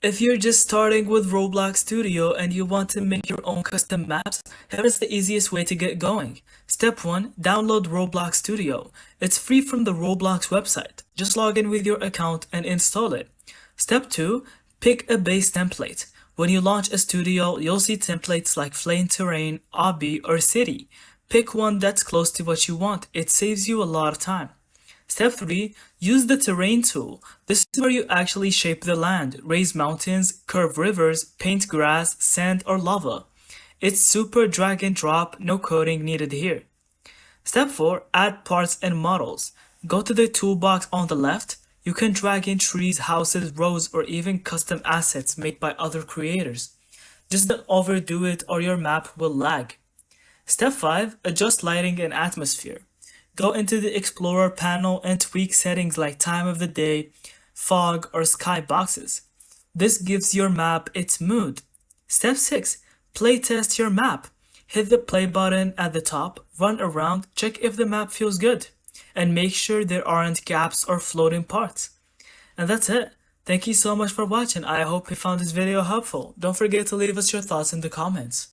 If you're just starting with Roblox Studio and you want to make your own custom maps, here is the easiest way to get going. Step 1. Download Roblox Studio. It's free from the Roblox website. Just log in with your account and install it. Step 2. Pick a base template. When you launch a studio, you'll see templates like Plain Terrain, Obby, or City. Pick one that's close to what you want. It saves you a lot of time. Step 3. Use the terrain tool. This is where you actually shape the land, raise mountains, curve rivers, paint grass, sand, or lava. It's super drag and drop, no coding needed here. Step 4. Add parts and models. Go to the toolbox on the left. You can drag in trees, houses, roads, or even custom assets made by other creators. Just don't overdo it or your map will lag. Step 5. Adjust lighting and atmosphere. Go into the Explorer panel and tweak settings like time of the day, fog, or sky boxes. This gives your map its mood. Step 6. Playtest your map. Hit the play button at the top, run around, check if the map feels good, and make sure there aren't gaps or floating parts. And that's it. Thank you so much for watching. I hope you found this video helpful. Don't forget to leave us your thoughts in the comments.